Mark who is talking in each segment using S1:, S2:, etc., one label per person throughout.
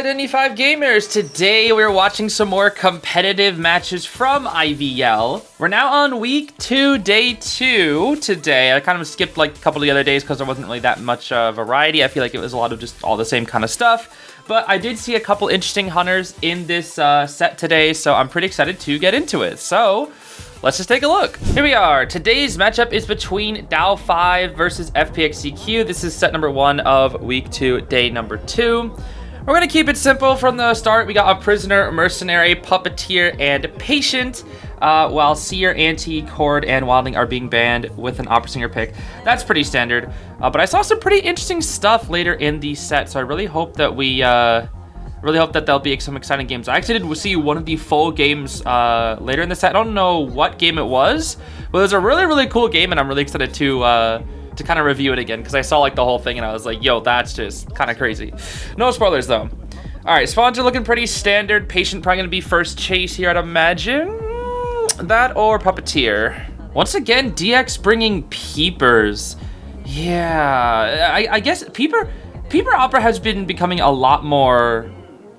S1: Identity5 gamers? Today we're watching some more competitive matches from IVL. We're now on week 2, day 2 today. I kind of skipped like a couple of the other days because there wasn't really that much variety. I feel like it was a lot of just all the same kind of stuff. But I did see a couple interesting hunters in this set today, so I'm pretty excited to get into it. So let's just take a look. Here we are. Today's matchup is between DUEL versus FPX.ZQ. This is set number 1 of week 2, day number 2. We're gonna keep it simple from the start. We got a prisoner, mercenary, puppeteer, and patient, while seer, anti, cord, and wildling are being banned with an opera singer pick. That's pretty standard. But I saw some pretty interesting stuff later in the set, so I really hope that there'll be some exciting games. I actually did see one of the full games later in the set. I don't know what game it was, but it was a really cool game, and I'm really excited to kind of review it again because I saw like the whole thing and I was like, yo, that's just kind of crazy. No spoilers though. All right, spawns are looking pretty standard. Patient probably gonna be first chase here, I'd imagine. That or puppeteer. Once again, DX bringing peepers. Yeah, I guess peeper opera has been becoming a lot more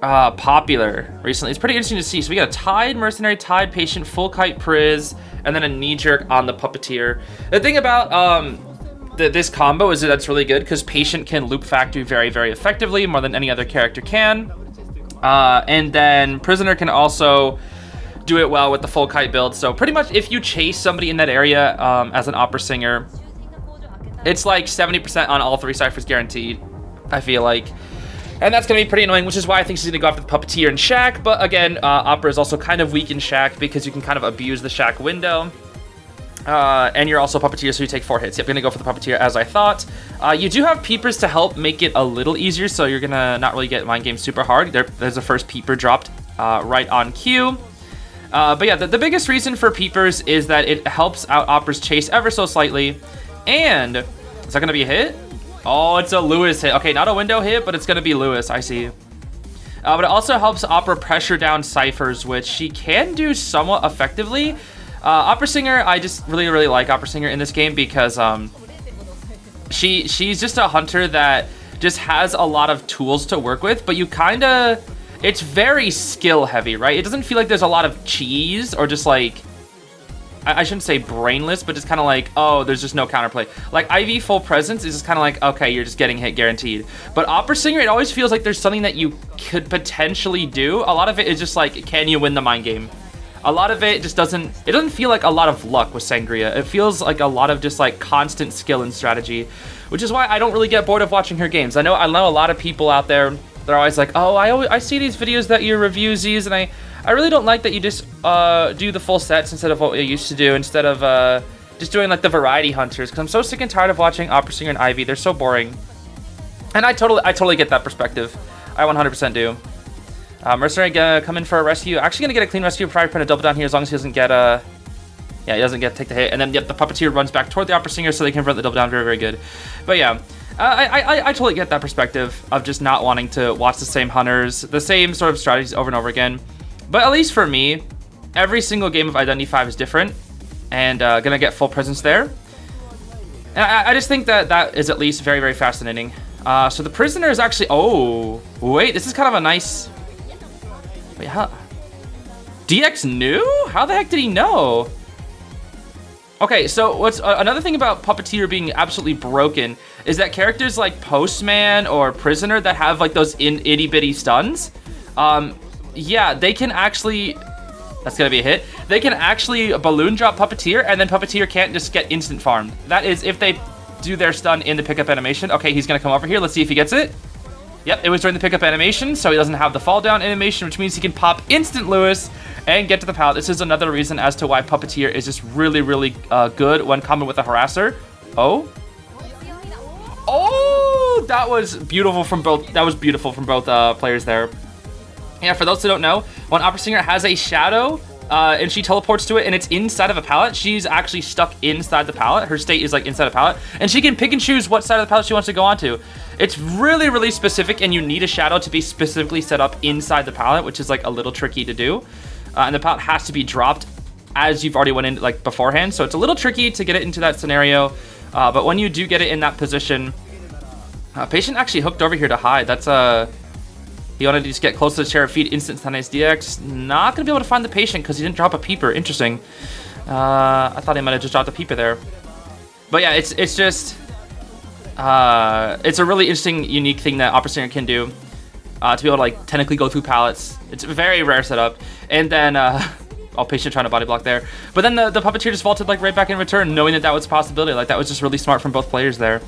S1: popular recently. It's pretty interesting to see. So we got a tied mercenary, tied patient, full kite priz, and then a knee jerk on the puppeteer. The thing about this combo is that that's really good because patient can loop factory very effectively, more than any other character can. And then prisoner can also do it well with the full kite build. So pretty much if you chase somebody in that area as an opera singer, it's like 70% on all 3 ciphers guaranteed, I feel like. And that's going to be pretty annoying, which is why I think she's going to go after the puppeteer and Shack. But again, opera is also kind of weak in Shack because you can kind of abuse the Shack window. And you're also a puppeteer, so you take 4 hits. Yep, gonna go for the puppeteer as I thought. You do have peepers to help make it a little easier, so you're gonna not really get mind games super hard. There's the first peeper dropped right on cue. But yeah, the biggest reason for peepers is that it helps out Opera's chase ever so slightly. And is that gonna be a hit? Oh, it's a Lewis hit. Okay, not a window hit, but it's gonna be Lewis. I see. But it also helps Opera pressure down ciphers, which she can do somewhat effectively. Opera Singer, I just really like Opera Singer in this game because she's just a hunter that just has a lot of tools to work with, but it's very skill heavy, right? It doesn't feel like there's a lot of cheese or just like, I shouldn't say brainless, but just kind of like, oh, there's just no counterplay. Like IV full presence is just kind of like, okay, you're just getting hit guaranteed. But Opera Singer, it always feels like there's something that you could potentially do. A lot of it is just like, can you win the mind game? A lot of it just doesn't feel like a lot of luck with Sangria. It feels like a lot of just like constant skill and strategy, which is why I don't really get bored of watching her games. I know a lot of people out there, they're always like, oh, I see these videos that you review Zeez, and I really don't like that you just do the full sets instead of what you used to do, instead of just doing like the variety hunters, because I'm so sick and tired of watching Opera Singer and Ivy. They're so boring. And I totally get that perspective. I 100% do. Mercenary gonna come in for a rescue. Actually gonna get a clean rescue. Probably put a double down here as long as he doesn't get he doesn't take the hit. And then yep, the puppeteer runs back toward the opera singer so they can convert the double down. Very good. But yeah, I totally get that perspective of just not wanting to watch the same hunters, the same sort of strategies over and over again. But at least for me, every single game of Identity5 is different, and gonna get full presence there. And I just think that is at least very fascinating. So the prisoner is actually, oh wait, this is kind of a nice. Wait, how? DX knew? How the heck did he know? Okay, so what's another thing about Puppeteer being absolutely broken is that characters like Postman or Prisoner that have like those itty bitty stuns, yeah, they can actually, that's gonna be a hit. They can actually balloon drop Puppeteer, and then Puppeteer can't just get instant farmed. That is if they do their stun in the pickup animation. Okay, he's gonna come over here. Let's see if he gets it. Yep, it was during the pickup animation, so he doesn't have the fall down animation, which means he can pop instant Lewis and get to the pallet. This is another reason as to why Puppeteer is just really good when coming with a harasser. Oh, that was beautiful from both. That was beautiful from both players there. Yeah, for those who don't know, when Opera Singer has a shadow and she teleports to it and it's inside of a pallet, she's actually stuck inside the pallet. Her state is like inside a pallet, and she can pick and choose what side of the pallet she wants to go onto. It's really specific, and you need a shadow to be specifically set up inside the pallet, which is like a little tricky to do. And the pallet has to be dropped as you've already went in like beforehand, so it's a little tricky to get it into that scenario. But when you do get it in that position, patient actually hooked over here to hide. That's He wanted to just get close to the chair, feed instant stun his DX. Not going to be able to find the patient because he didn't drop a peeper. Interesting. I thought he might have just dropped a peeper there. But yeah, it's just... it's a really interesting, unique thing that Opera Singer can do. To be able to like technically go through pallets. It's a very rare setup. And then... oh, patient trying to body block there. But then the Puppeteer just vaulted like right back in return, knowing that that was a possibility. Like that was just really smart from both players there.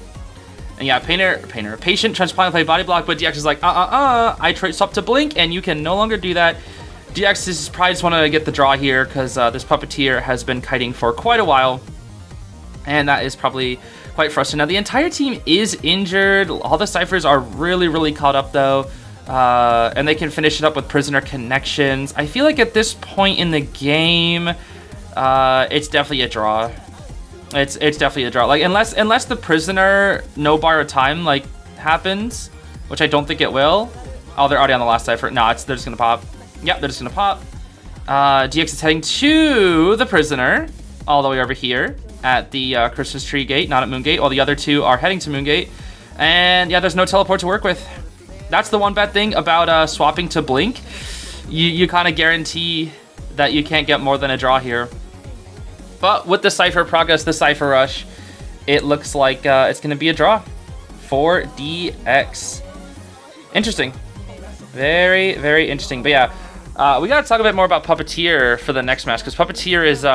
S1: And yeah, Patient tries to play body block, but DX is like, I trade swap to Blink, and you can no longer do that. DX is probably just want to get the draw here, because this Puppeteer has been kiting for quite a while. And that is probably quite frustrating. Now, the entire team is injured. All the Cyphers are really, really caught up, though. And they can finish it up with prisoner connections. I feel like at this point in the game, it's definitely a draw. It's definitely a draw. Like unless the prisoner no bar of time like happens, which I don't think it will. Oh, they're already on the last Cypher. No, they're just gonna pop. Yep, they're just gonna pop. DX is heading to the prisoner all the way over here at the Christmas tree gate, not at Moon Gate. While the other two are heading to Moon Gate. And yeah, there's no teleport to work with. That's the one bad thing about swapping to Blink. You kind of guarantee that you can't get more than a draw here. But with the Cypher progress, the Cypher rush, it looks like it's going to be a draw for DX. Interesting. Very, very interesting. But yeah, we got to talk a bit more about Puppeteer for the next match, because Puppeteer is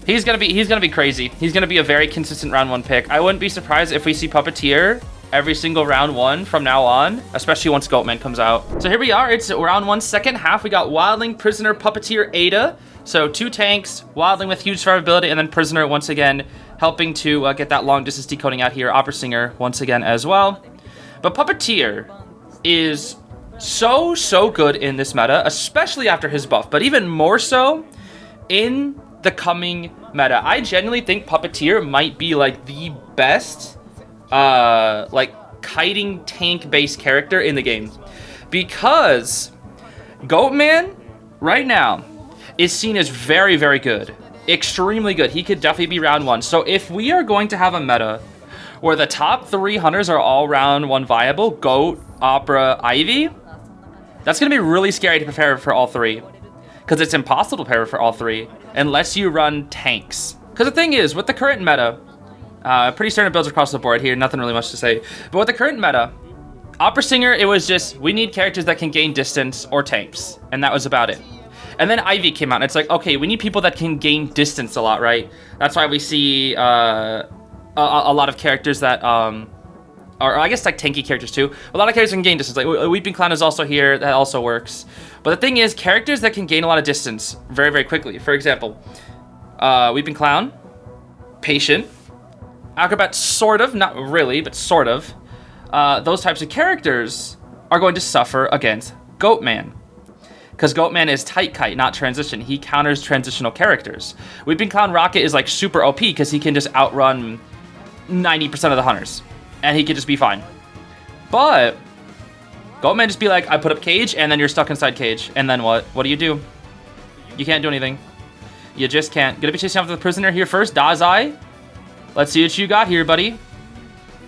S1: he's gonna be crazy. He's gonna be a very consistent round 1 pick. I wouldn't be surprised if we see Puppeteer every single round 1 from now on, especially once Goatman comes out. So here we are. It's round 1, second half. We got Wildling, Prisoner, Puppeteer, Ada. So 2 tanks, Wildling with huge survivability, and then Prisoner once again helping to get that long distance decoding out here. Opera Singer once again as well. But Puppeteer is so good in this meta, especially after his buff, but even more so in the coming meta. I genuinely think Puppeteer might be like the best like kiting tank based character in the game, because Goatman right now is seen as very, very good, extremely good. He could definitely be round 1. So if we are going to have a meta where the top 3 hunters are all round 1 viable, Goat, Opera, Ivy, that's gonna be really scary to prepare for all 3, because it's impossible to prepare for all 3 unless you run tanks. Because the thing is, with the current meta, pretty standard builds across the board here, nothing really much to say. But with the current meta, Opera Singer, it was just, we need characters that can gain distance or tanks, and that was about it. And then Ivy came out, and it's like, okay, we need people that can gain distance a lot, right? That's why we see a lot of characters that, or I guess like tanky characters too. A lot of characters can gain distance, like Weeping Clown is also here, that also works. But the thing is, characters that can gain a lot of distance very, very quickly. For example, Weeping Clown, Patient, Acrobat, sort of, not really, but sort of. Those types of characters are going to suffer against Goatman. Because Goatman is tight kite, not transition. He counters transitional characters. Weeping Clown Rocket is like super OP because he can just outrun 90% of the hunters. And he can just be fine. But Goatman just be like, I put up cage, and then you're stuck inside cage. And then what? What do? You can't do anything. You just can't. Gonna be chasing after the prisoner here first. Dazai. Let's see what you got here, buddy.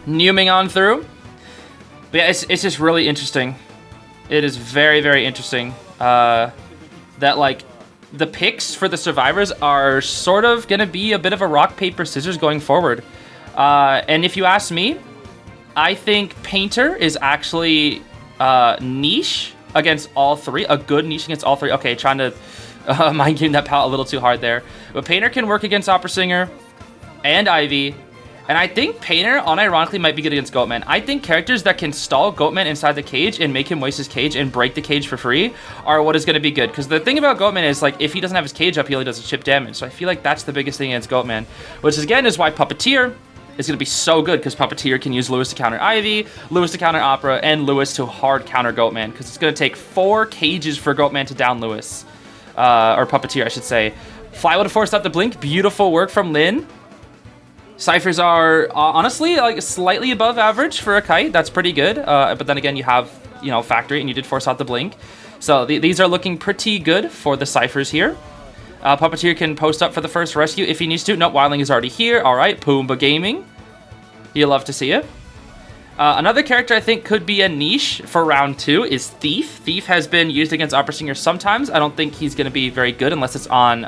S1: Numing on through. But yeah, it's just really interesting. It is very, very interesting. That like the picks for the survivors are sort of gonna be a bit of a rock, paper, scissors going forward. And if you ask me, I think Painter is actually niche against all 3. A good niche against all 3. Okay, trying to mind game that palette a little too hard there. But Painter can work against Opera Singer and Ivy. And I think Painter, unironically, might be good against Goatman. I think characters that can stall Goatman inside the cage and make him waste his cage and break the cage for free are what is going to be good. Because the thing about Goatman is, like, if he doesn't have his cage up, he only does a chip damage. So I feel like that's the biggest thing against Goatman. Which, again, is why Puppeteer is going to be so good, because Puppeteer can use Lewis to counter Ivy, Lewis to counter Opera, and Lewis to hard counter Goatman. Because it's going to take 4 cages for Goatman to down Lewis. Or Puppeteer, I should say. Fly would have forced out the blink. Beautiful work from Lin. Cyphers are honestly like slightly above average for a kite. That's pretty good. But then again, you have, you know, Factory, and you did force out the blink. So these are looking pretty good for the Cyphers here. Puppeteer can post up for the first rescue if he needs to. Nope, Wildling is already here. All right, Pumbaa Gaming. You'll love to see it. Another character I think could be a niche for round 2 is Thief. Thief has been used against Opera Singer sometimes. I don't think he's going to be very good unless it's on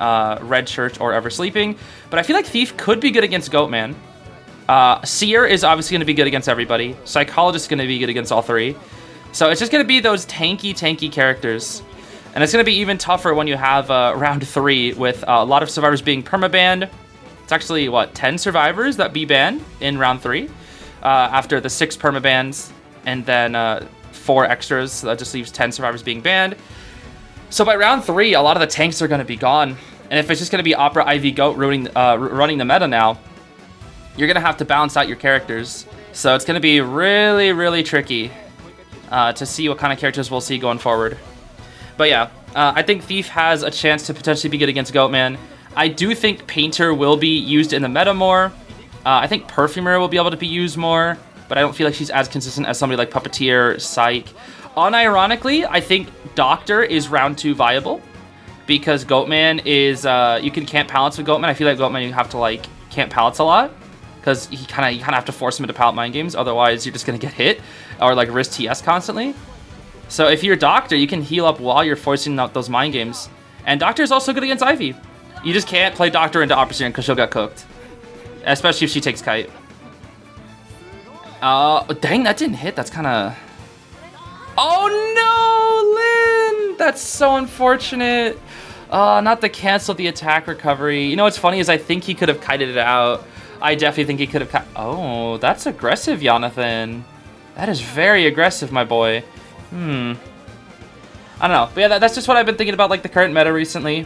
S1: Red Church or Ever Sleeping. But I feel like Thief could be good against Goatman. Seer is obviously going to be good against everybody. Psychologist is going to be good against all 3. So it's just going to be those tanky characters. And it's going to be even tougher when you have round 3 with a lot of survivors being permabanned. It's actually, what, 10 survivors that be banned in round 3? After the 6 permabans and then 4 extras, so that just leaves 10 survivors being banned. So by round 3, a lot of the tanks are going to be gone. And if it's just going to be Opera, Ivy, Goat running the meta now, you're going to have to balance out your characters. So it's going to be really tricky to see what kind of characters we'll see going forward. But yeah, I think Thief has a chance to potentially be good against Goatman. I do think Painter will be used in the meta more. I think Perfumer will be able to be used more, but I don't feel like she's as consistent as somebody like Puppeteer, Psych. Unironically, I think Doctor is round 2 viable because Goatman is, you can camp pallets with Goatman. I feel like Goatman, you have to like camp pallets a lot because you kind of have to force him into pallet mind games. Otherwise, you're just going to get hit or like risk TS constantly. So if you're Doctor, you can heal up while you're forcing out those mind games. And Doctor is also good against Ivy. You just can't play Doctor into Opera Singer because she'll get cooked. Especially if she takes Kite. Dang, that didn't hit. That's kind of... Oh, no, Lynn! That's so unfortunate. Not to cancel the attack recovery. You know what's funny is I think he could have kited it out. I definitely think he could have... Oh, that's aggressive, Jonathan. That is very aggressive, my boy. I don't know. But yeah, that's just what I've been thinking about, like, the current meta recently.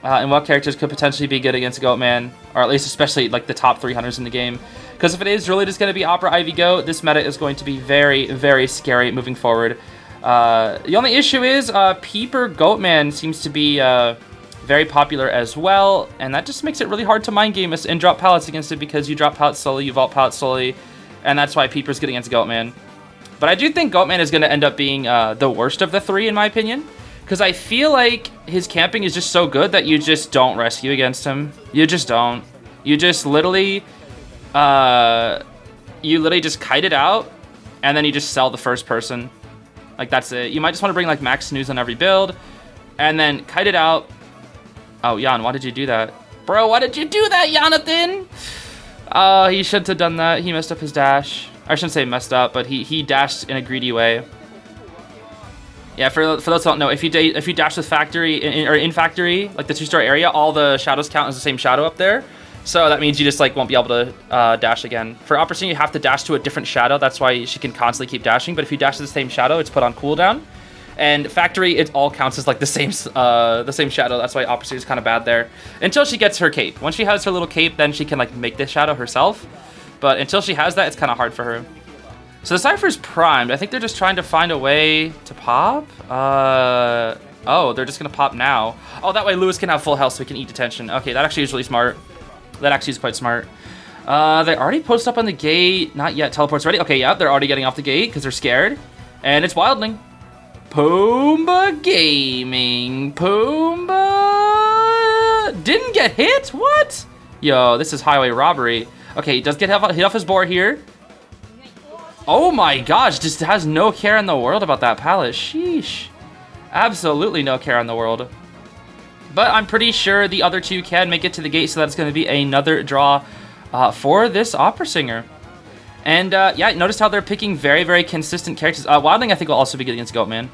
S1: And what characters could potentially be good against Goatman, or at least especially like the top 3 hunters in the game. Because if it is really just going to be Opera, Ivy, Goat, this meta is going to be very scary moving forward. The only issue is Peeper Goatman seems to be very popular as well, and that just makes it really hard to mind game and drop pallets against it because you drop pallets slowly, you vault pallets slowly, and that's why Peeper's good against Goatman. But I do think Goatman is going to end up being the worst of the 3 in my opinion. Because I feel like his camping is just so good that you just don't rescue against him. You just don't. You just literally, just kite it out, and then you just sell the first person. Like, that's it. You might just want to bring, like, max snooze on every build, and then kite it out. Oh, Jan, why did you do that? Bro, why did you do that, Jonathan? He shouldn't have done that. He messed up his dash. I shouldn't say messed up, but he dashed in a greedy way. Yeah, for those who don't know, if you dash with Factory, in Factory, like the 2-star area, all the shadows count as the same shadow up there. So that means you just like won't be able to dash again. For Opera Singer, you have to dash to a different shadow. That's why she can constantly keep dashing. But if you dash to the same shadow, it's put on cooldown. And Factory, it all counts as like the same shadow. That's why Opera Singer is kind of bad there. Until she gets her cape. Once she has her little cape, then she can like make this shadow herself. But until she has that, it's kind of hard for her. So the Cypher's primed. I think they're just trying to find a way to pop. Oh, they're just going to pop now. Oh, that way Lewis can have full health so he can eat detention. Okay, that actually is really smart. That actually is quite smart. They already post up on the gate. Not yet. Teleport's ready. Okay, yeah, they're already getting off the gate because they're scared. And it's Wildling. Pumbaa Gaming. Pumbaa didn't get hit? What? Yo, this is highway robbery. Okay, he does get hit off his board here. Oh my gosh, just has no care in the world about that pallet. Sheesh. Absolutely no care in the world. But I'm pretty sure the other 2 can make it to the gate, so that's going to be another draw for this Opera Singer. And yeah, notice how they're picking very consistent characters. Wildling, I think, will also be good against Goatman.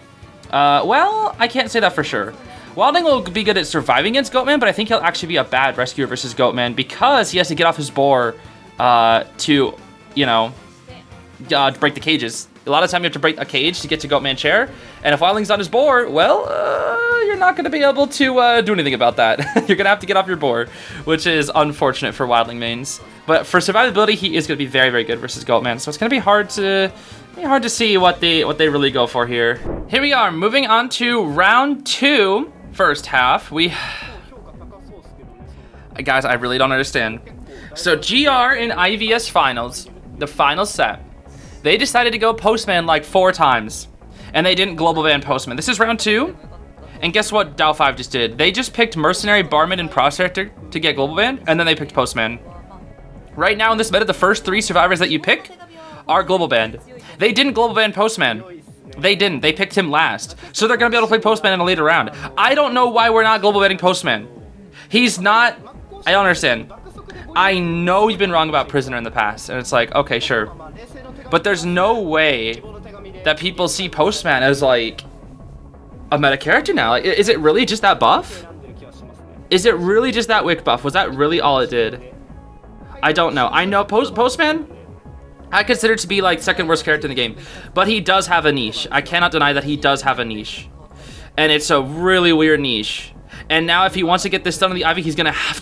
S1: Well, I can't say that for sure. Wildling will be good at surviving against Goatman, but I think he'll actually be a bad rescuer versus Goatman because he has to get off his boar to, you know, break the cages. A lot of time you have to break a cage to get to Goatman chair, and if Wildling's on his board, well, you're not going to be able to do anything about that. You're going to have to get off your board, which is unfortunate for Wildling mains. But for survivability, he is going to be very good versus Goatman, so it's going to be hard to see what they really go for here. Here we are, moving on to round 2, first half. Guys, I really don't understand. So GR in IVS finals, the final set. They decided to go Postman like 4 times, and they didn't global ban Postman. This is round 2, and guess what DAO5 just did? They just picked Mercenary, Barman, and Prospector to get global ban, and then they picked Postman. Right now in this meta, the first 3 survivors that you pick are global banned. They didn't global ban Postman. They didn't. They picked him last. So they're going to be able to play Postman in a later round. I don't know why we're not global banning Postman. He's not... I don't understand. I know you've been wrong about Prisoner in the past. And it's like, okay, sure. But there's no way that people see Postman as like a meta character now. Like, is it really just that buff? Is it really just that Wick buff? Was that really all it did? I don't know. I know Postman, I consider to be like second worst character in the game, but he does have a niche. I cannot deny that he does have a niche, and it's a really weird niche. And now if he wants to get this done on the Ivy, he's gonna have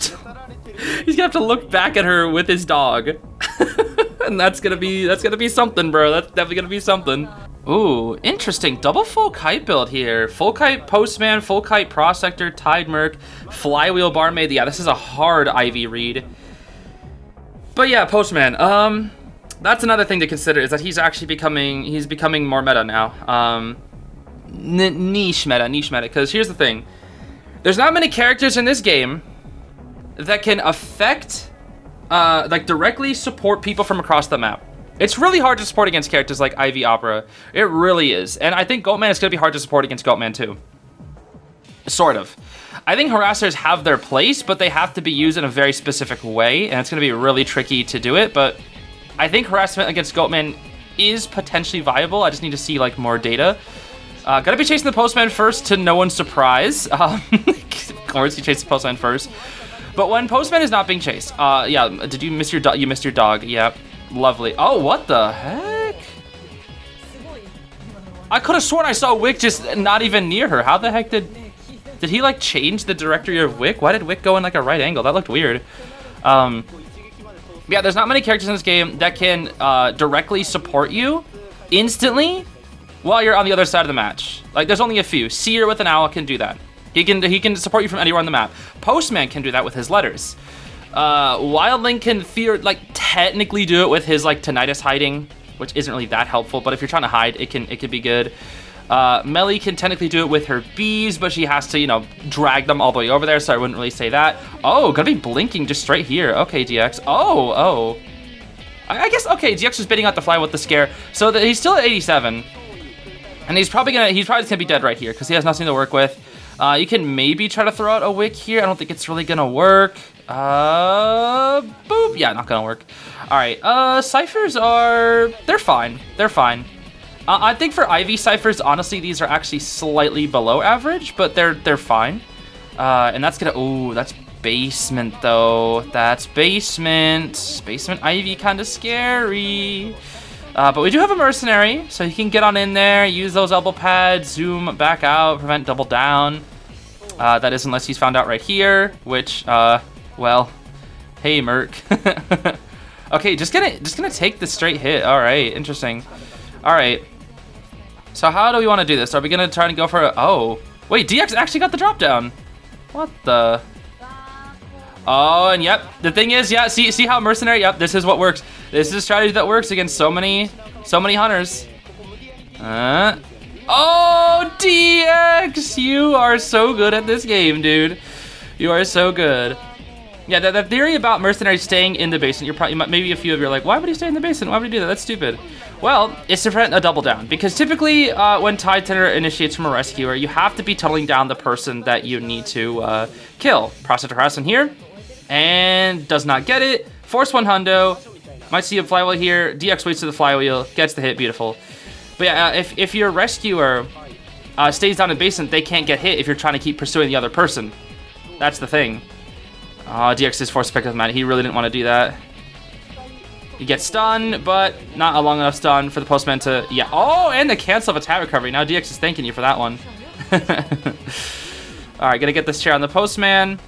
S1: to look back at her with his dog. And that's gonna be something, bro. That's definitely gonna be something. Ooh, interesting. Double full kite build here. Full kite Postman, full kite Prosector, Tide Merc, Flywheel Barmaid. Yeah, this is a hard Ivy read. But yeah, Postman. That's another thing to consider, is that he's actually becoming more meta now. Niche meta, because here's the thing. There's not many characters in this game that can affect, like directly support people from across the map. It's really hard to support against characters like Ivy Opera. It really is. And I think Goatman is going to be hard to support against Goatman too. Sort of. I think harassers have their place, but they have to be used in a very specific way, and it's going to be really tricky to do it, but I think harassment against Goatman is potentially viable. I just need to see like more data. Gotta be chasing the Postman first, to no one's surprise. Of course, you chase the Postman first. But when Postman is not being chased, yeah, did you miss your dog? You missed your dog, yep. Lovely. Oh, what the heck? I could have sworn I saw Wick just not even near her. How the heck did he like change the directory of Wick? Why did Wick go in like a right angle? That looked weird. Yeah, there's not many characters in this game that can directly support you instantly while you're on the other side of the match. Like, there's only a few. Seer with an owl can do that. He can support you from anywhere on the map. Postman can do that with his letters. Wildling can technically do it with his like tinnitus hiding, which isn't really that helpful, but if you're trying to hide, it can be good. Melly can technically do it with her bees, but she has to, you know, drag them all the way over there, so I wouldn't really say that. Oh, gonna be blinking just straight here. Okay, DX. Oh. I guess, okay, DX is bidding out the fly with the scare, so that he's still at 87. And he's probably just gonna be dead right here, because he has nothing to work with. You can maybe try to throw out a Wick here. I don't think it's really gonna work. Boop. Yeah, not gonna work. All right, ciphers they're fine. They're fine. I think for Ivy ciphers, honestly, these are actually slightly below average, but they're fine. And that's that's basement though. That's basement. Basement Ivy kind of scary. But we do have a mercenary, so he can get on in there, use those elbow pads, zoom back out, prevent double down. That is unless he's found out right here, which, well, hey, Merc. Okay, just gonna take the straight hit. All right, interesting. All right. So how do we want to do this? Are we gonna try and go for oh, wait, DX actually got the drop down. What the? Oh, and yep, the thing is, yeah, see how mercenary, yep, this is what works. This is a strategy that works against so many hunters. Oh, DX, you are so good at this game, dude. You are so good. Yeah, the theory about mercenaries staying in the basement, you're probably, maybe a few of you are like, why would he stay in the basement? Why would he do that? That's stupid. Well, it's to prevent a double down, because typically when Tide Tender initiates from a rescuer, you have to be tunneling down the person that you need to kill. Process harassment here, and does not get it. Force one hundo, might see a flywheel here. DX waits to the flywheel, gets the hit, beautiful. But yeah, if your rescuer stays down in the basement, they can't get hit if you're trying to keep pursuing the other person. That's the thing. DX is forced to pick up the man. He really didn't want to do that. He gets stunned, but not a long enough stun for the Postman to, yeah. Oh, and the cancel of attack recovery. Now DX is thanking you for that one. All right, gonna get this chair on the Postman.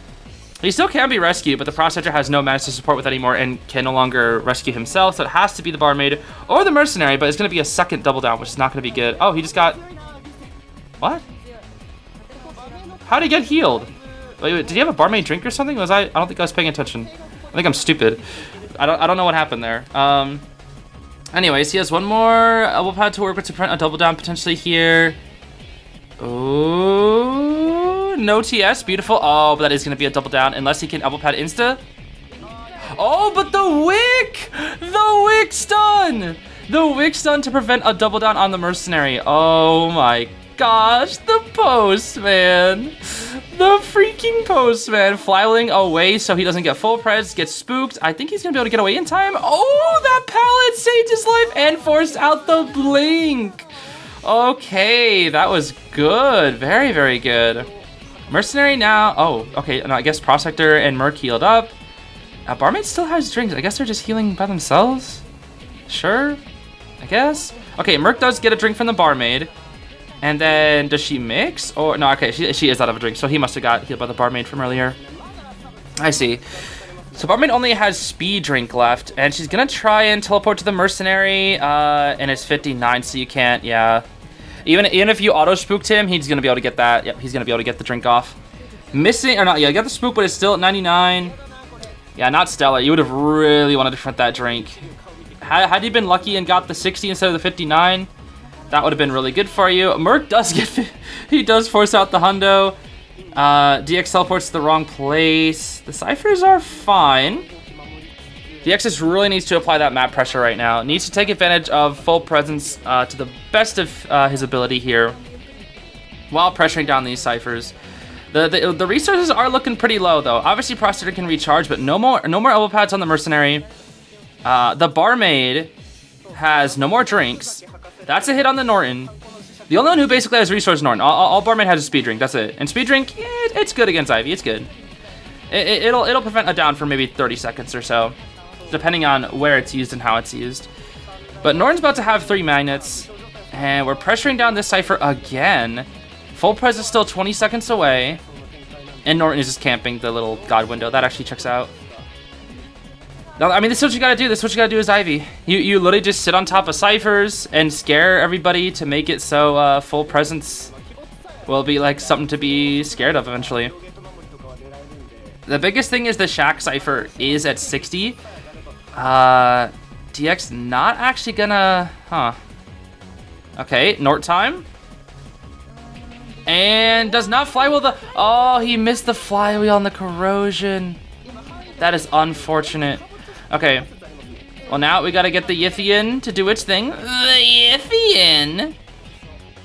S1: He still can be rescued, but the Processor has no mana to support with anymore and can no longer rescue himself, so it has to be the Barmaid or the Mercenary, but it's gonna be a second double down, which is not gonna be good. Oh, he just got, what? How'd he get healed? Wait, did he have a Barmaid drink or something? I don't think I was paying attention. I think I'm stupid. I don't know what happened there. Anyways, he has one more elbow pad to work with to prevent a double down potentially here. Oh, no TS, beautiful. Oh, but that is gonna be a double down unless he can elbow pad insta. Oh, but the Wick stun! The wick stun to prevent a double down on the mercenary. Oh my gosh, the postman. The freaking postman. Flyling away so he doesn't get full pres, gets spooked. I think he's gonna be able to get away in time. Oh, that pallet saved his life and forced out the blink. Okay, that was good. Very, very good. Mercenary now. Oh, okay. No, I guess Prospector and Merc healed up. Barmaid still has drinks. I guess they're just healing by themselves. Sure, I guess. Okay, Merc does get a drink from the barmaid. And then, does she mix? Or, no, okay, she is out of a drink. So he must have got healed by the barmaid from earlier. I see. So barmaid only has speed drink left. And she's gonna try and teleport to the mercenary. And it's 59, so you can't, yeah. Even if you auto-spooked him, he's gonna be able to get that. Yep, he's gonna be able to get the drink off. Missing, or not, yeah, you got the spook, but it's still at 99. Yeah, not stellar. You would have really wanted to front that drink. Had you been lucky and got the 60 instead of the 59, that would have been really good for you. Merc does get, he does force out the hundo. DX teleports to the wrong place. The ciphers are fine. DX just really needs to apply that map pressure right now. Needs to take advantage of full presence to the best of his ability here while pressuring down these ciphers. The resources are looking pretty low though. Obviously Prospector can recharge, but no more elbow pads on the mercenary. The barmaid has no more drinks. That's a hit on the Norton. The only one who basically has resource Norton. All barmaid has a speed drink. That's it. And speed drink, it's good against Ivy. It's good. It'll prevent a down for maybe 30 seconds or so, depending on where it's used and how it's used. But Norton's about to have 3 magnets, and we're pressuring down this cipher again. Full pres is still 20 seconds away, and Norton is just camping the little god window. That actually checks out. Now, I mean, this is what you gotta do. This is what you gotta do as Ivy. You literally just sit on top of ciphers and scare everybody to make it so full presence will be like something to be scared of eventually. The biggest thing is the Shack cipher is at 60. DX not actually gonna, Okay, Nort time. And does not flywheel the, oh, he missed the flywheel on the corrosion. That is unfortunate. Okay, well now we gotta get the Yithian to do its thing. The Yithian.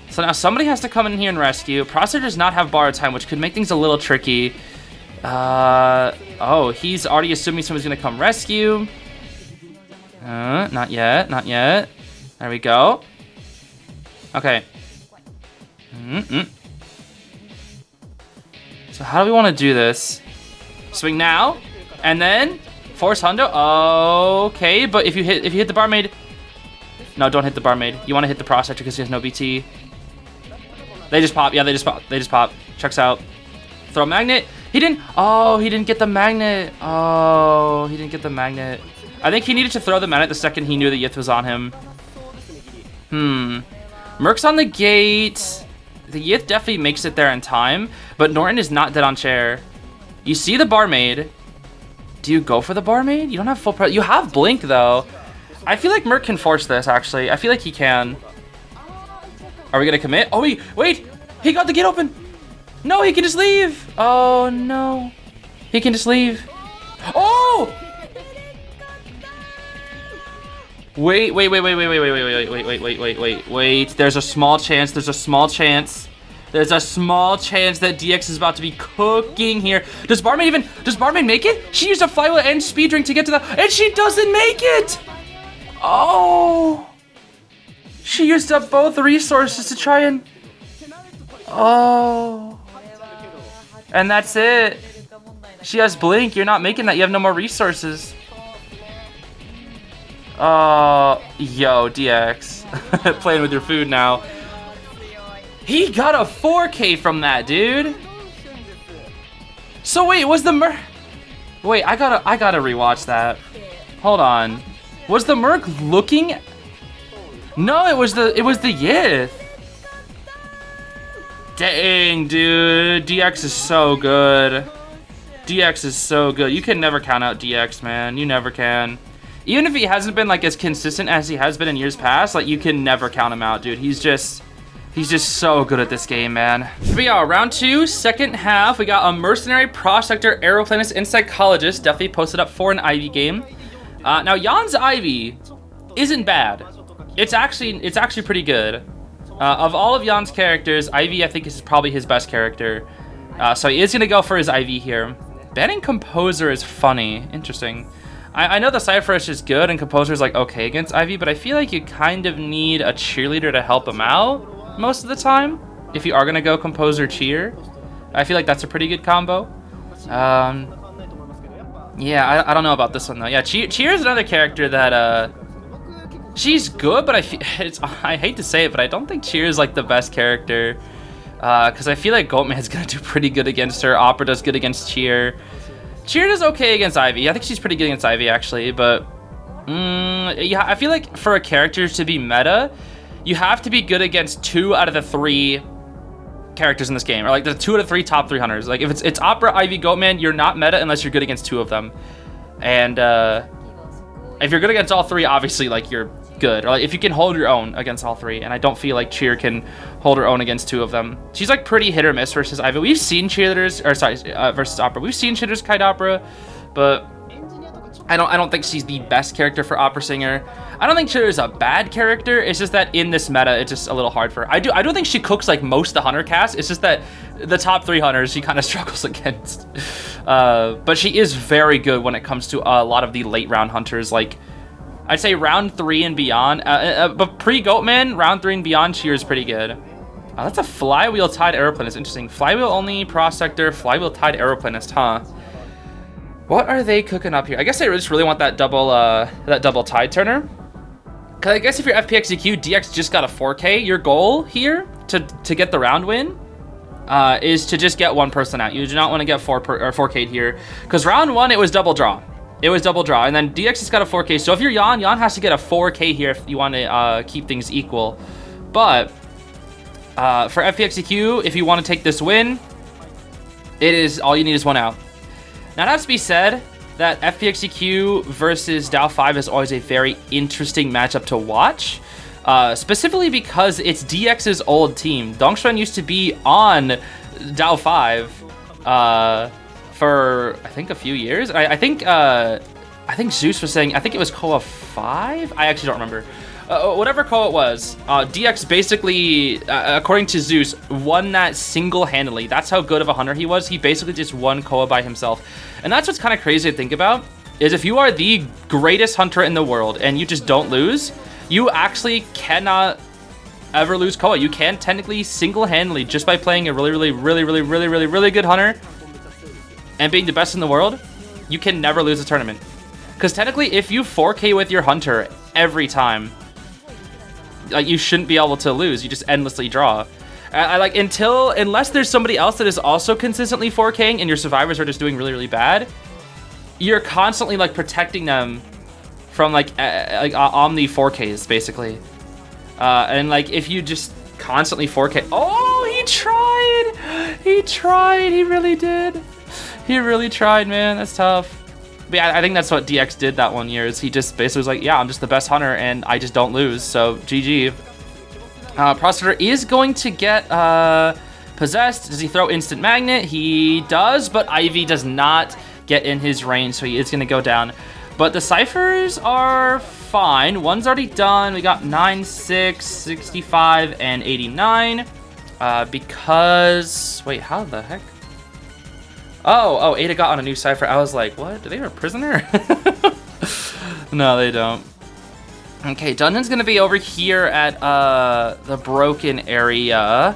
S1: So now somebody has to come in here and rescue. Prospector does not have borrowed time, which could make things a little tricky. Oh, he's already assuming someone's gonna come rescue. Not yet, not yet. There we go. Okay. So how do we want to do this? Swing now, and then force hundo. Okay, but if you hit the barmaid, no, don't hit the barmaid. You want to hit the Prospector because he has no BT. They just pop. Yeah, they just pop. They just pop. Checks out. Throw magnet. He didn't. Oh, he didn't get the magnet. Oh, he didn't get the magnet. I think he needed to throw the magnet the second he knew the Yith was on him. Merc's on the gate. The Yith definitely makes it there in time, but Norton is not dead on chair. You see the barmaid. Do you go for the barmaid? You don't have full press. You have blink though. I feel like Merc can force this actually. I feel like he can. Are we gonna commit? Oh wait, he got the gate open. No, he can just leave. Oh no, he can just leave. Oh! Wait. There's a small chance. There's a small chance that DX is about to be cooking here. Does barmaid make it? She used a flywheel and speed drink to get to the, and she doesn't make it. Oh, she used up both resources to try and, oh, and that's it. She has blink. You're not making that. You have no more resources. Yo, DX. Playing with your food now. He got a 4K from that, dude. So wait, was the wait, I gotta rewatch that. Hold on. Was the Merc looking? No, it was the Yith. Dang, dude. DX is so good. DX is so good. You can never count out DX, man. You never can. Even if he hasn't been like as consistent as he has been in years past, like you can never count him out, dude. He's just so good at this game, man. Here we go, round 2, second half. We got a Mercenary, Prospector, Aeroplanist, and Psychologist. Definitely posted up for an Ivy game. Now Jan's Ivy isn't bad. It's actually pretty good. Of all of Jan's characters, Ivy I think is probably his best character. So he is gonna go for his Ivy here. Banning Composer is funny. Interesting. I know the Cypher is good and Composer is like okay against Ivy, but I feel like you kind of need a cheerleader to help him out most of the time. If you are gonna go Composer Cheer, I feel like that's a pretty good combo. Yeah, I don't know about this one though. Yeah, Cheer is another character that she's good, but I hate to say it, but I don't think Cheer is like the best character. Because I feel like Goatman's gonna do pretty good against her. Opera does good against Cheer. Cheer does okay against Ivy. I think she's pretty good against Ivy actually, but yeah, I feel like for a character to be meta, you have to be good against 2 out of the 3 characters in this game, or like the 2 out of 3 top 3 hunters. Like if it's Opera, Ivy, Goatman, you're not meta unless you're good against 2 of them. And if you're good against all 3, obviously like you're good, or like if you can hold your own against all 3, and I don't feel like Cheer can hold her own against 2 of them. She's like pretty hit or miss versus Ivy. We've seen cheerleaders, or sorry, versus Opera. We've seen cheerleaders kite Opera, but I don't think she's the best character for Opera Singer. I don't think Cheer is a bad character. It's just that in this meta, it's just a little hard for her. I don't think she cooks like most of the hunter cast. It's just that the top 3 hunters she kind of struggles against. But she is very good when it comes to a lot of the late round hunters. Like I'd say round 3 and beyond. But pre-Goatman, round 3 and beyond, Cheer is pretty good. That's a flywheel tied aeroplanist. Interesting. Flywheel only prospector, flywheel tied aeroplanist, huh? What are they cooking up here? I guess they just really want that double tide turner. Cause I guess if you're FPX.ZQ, DX just got a 4K. Your goal here to get the round win is to just get 1 person out. You do not want to get 4K here. Because round 1, it was double draw. It was double draw. And then DX just got a 4K. So if you're Jan has to get a 4K here if you want to keep things equal. But for FPX.ZQ, if you want to take this win, it is all you need is 1 out. Now, that has to be said, that FPX.ZQ versus DAO5 is always a very interesting matchup to watch, specifically because it's DX's old team. Dongshuan used to be on DAO5 for, I think, a few years. I think Zeus was saying, I think it was KOA 5? I actually don't remember. Whatever KOA it was, DX basically, according to Zeus, won that single-handedly. That's how good of a hunter he was. He basically just won KOA by himself. And that's what's kind of crazy to think about, is if you are the greatest hunter in the world and you just don't lose, you actually cannot ever lose KOA. You can technically single-handedly, just by playing a really good hunter and being the best in the world, you can never lose a tournament. Because technically, if you 4K with your hunter every time, like, you shouldn't be able to lose. You just endlessly draw. Unless there's somebody else that is also consistently 4King and your survivors are just doing really bad, you're constantly like protecting them from like omni 4Ks basically. And like if you just constantly 4K, oh, he tried, he really did. He really tried, man. That's tough. But yeah, I think that's what DX did that 1 year, is he just basically was like, yeah, I'm just the best hunter and I just don't lose, so GG. Prospector is going to get possessed. Does he throw instant magnet? He does, but Ivy does not get in his range, so he is going to go down. But the ciphers are fine. One's already done. We got 9, 6, 65, and 89. Because, wait, how the heck? Oh, Ada got on a new cipher. I was like, what? Do they have a prisoner? No, they don't. Okay, Dungeon's gonna be over here at the broken area.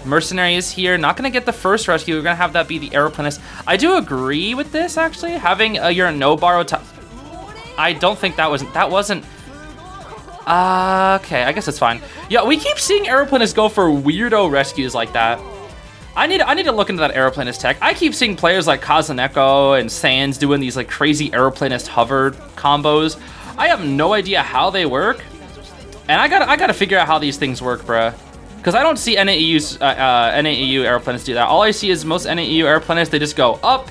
S1: Mercenary is here. Not gonna get the first rescue. We're gonna have that be the aeroplanist. I do agree with this, actually. Having your no borrow time. I don't think that wasn't. Okay, I guess it's fine. Yeah, we keep seeing aeroplanists go for weirdo rescues like that. I need to look into that aeroplanist tech. I keep seeing players like Kazuneko and Sands doing these like crazy aeroplanist hover combos. I have no idea how they work, and I gotta figure out how these things work, bruh. Because I don't see NAEU aeroplanists do that. All I see is most NAEU aeroplanists, they just go up,